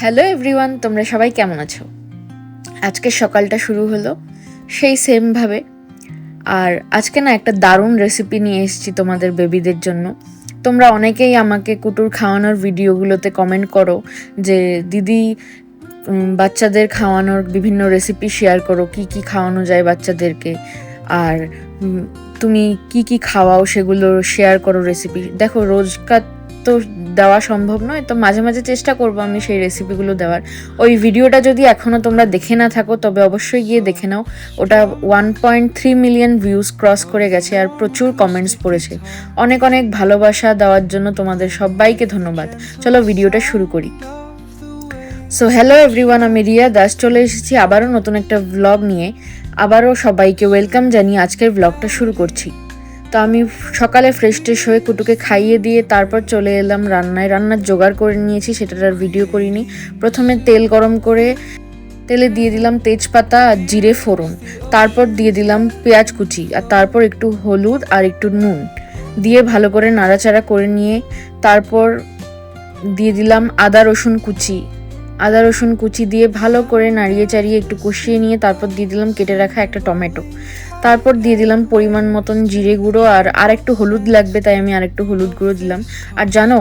Hello everyone, তোমরা সবাই কেমন আছো? আজকে সকালটা শুরু হলো সেই সেমভাবে। আর আজকে না একটা দারুণ রেসিপি নিয়ে এসেছি তোমাদের বেবিদের জন্য। তোমরা অনেকেই আমাকে কুটুর খাওয়ানোর ভিডিওগুলোতে কমেন্ট করো যে দিদি বাচ্চাদের খাওয়ানোর বিভিন্ন রেসিপি শেয়ার করো, কি কি খাওয়ানো যায় বাচ্চাদেরকে, আর তুমি কি কি খাওয়াও সেগুলো শেয়ার করো রেসিপি। দেখো রোজকার তো দেওয়া সম্ভব নয়, তো মাঝে মাঝে চেষ্টা করবো আমি সেই রেসিপিগুলো দেওয়ার। ওই ভিডিওটা যদি এখনও তোমরা দেখে না থাকো তবে অবশ্যই গিয়ে দেখে নাও। ওটা 1.3 মিলিয়ন ভিউজ ক্রস করে গেছে আর প্রচুর কমেন্টস পড়েছে। অনেক অনেক ভালোবাসা দেওয়ার জন্য তোমাদের সবাইকে ধন্যবাদ। চলো ভিডিওটা শুরু করি। সো হ্যালো এভরিওয়ান, আমি রিয়া দাস চলে এসেছি আবারও নতুন একটা ভ্লগ নিয়ে। আবারও সবাইকে ওয়েলকাম জানিয়ে আজকের ভ্লগটা শুরু করছি। তো আমি সকালে ফ্রেশ ট্রেশ হয়ে কুটুকে খাইয়ে দিয়ে তারপর চলে এলাম রান্নার জোগাড় করে নিয়েছি, সেটার আর ভিডিও করিনি। প্রথমে তেল গরম করে তেলে দিয়ে দিলাম তেজপাতা আর জিরে ফোড়ন, তারপর দিয়ে দিলাম পেঁয়াজ কুচি, আর তারপর একটু হলুদ আর একটু নুন দিয়ে ভালো করে নাড়াচাড়া করে নিয়ে তারপর দিয়ে দিলাম আদা রসুন কুচি দিয়ে ভালো করে নাড়িয়ে চাড়িয়ে একটু কষিয়ে নিয়ে তারপর দিয়ে দিলাম কেটে রাখা একটা টমেটো। তারপর দিয়ে দিলাম পরিমাণ মতন জিরে গুঁড়ো, আর একটু হলুদ লাগবে তাই আমি আর একটু হলুদ গুঁড়ো দিলাম। আর জানো,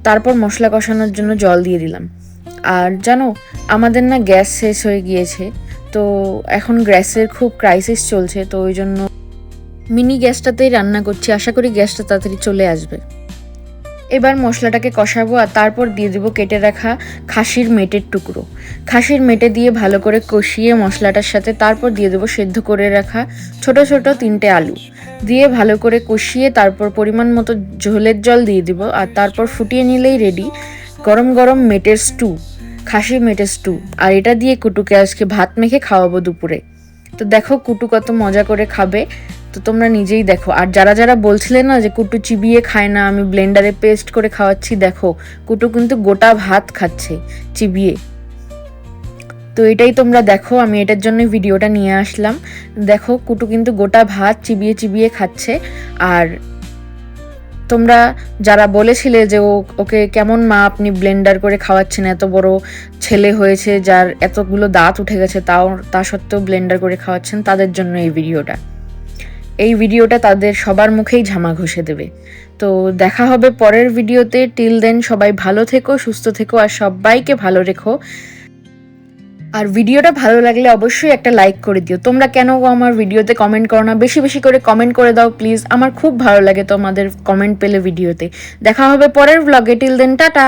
তারপর মশলা কষানোর জন্য জল দিয়ে দিলাম। আর জানো, আমাদের না গ্যাস শেষ হয়ে গিয়েছে, তো এখন গ্যাসের খুব ক্রাইসিস চলছে, তো ওই জন্য মিনি গ্যাসটাতেই রান্না করছি। আশা করি গ্যাসটা তাড়াতাড়ি চলে আসবে। এবার মশলাটাকে কষাবো আর তারপর দিয়ে দেবো কেটে রাখা খাসির মেটের টুকরো। খাসির মেটে দিয়ে ভালো করে কষিয়ে মশলাটার সাথে তারপর দিয়ে দেবো সেদ্ধ করে রাখা ছোট ছোট 3টে আলু দিয়ে ভালো করে কষিয়ে তারপর পরিমাণ মতো ঝোলের জল দিয়ে দিব। আর তারপর ফুটিয়ে নিলেই রেডি গরম গরম মেটের স্টু, খাসির মেটের স্টু। আর এটা দিয়ে কুটুকে আজকে ভাত মেখে খাওয়াবো দুপুরে। তো দেখো কুটু কত মজা করে খাবে, তো তোমরা নিজেই দেখো। আর যারা যারা বলছিলে না যে কুটু চিবিয়ে খায় না, আমি ব্লেন্ডারে পেস্ট করে খাওয়াচ্ছি, দেখো কুটু কিন্তু গোটা ভাত খাচ্ছে চিবিয়ে। তো এটাই তোমরা দেখো, আমি এটার জন্য ভিডিওটা নিয়ে আসলাম। দেখো কুটু কিন্তু গোটা ভাত চিবিয়ে চিবিয়ে খাচ্ছে। আর তোমরা যারা বলেছিলে যে ওকে কেমন মা আপনি ব্লেন্ডার করে খাওয়াচ্ছেন, এত বড় ছেলে হয়েছে যার এতগুলো দাঁত উঠে গেছে তা সত্ত্বেও ব্লেন্ডার করে খাওয়াচ্ছেন, তাদের জন্য এই ভিডিওটা তাদের সবার মুখেই ঝামা ঘষে দেবে। তো দেখা হবে পরের ভিডিওতে। টিল দেন সবাই ভালো থেকো, সুস্থ থেকো আর সবাইকে ভালো রেখো। আর ভিডিওটা ভালো লাগলে অবশ্যই একটা লাইক করে দিও। তোমরা কেন আমার ভিডিওতে কমেন্ট করো না? বেশি বেশি করে কমেন্ট করে দাও প্লিজ, আমার খুব ভালো লাগে তোমাদের কমেন্ট পেলে ভিডিওতে। দেখা হবে পরের ব্লগে। Till then tata.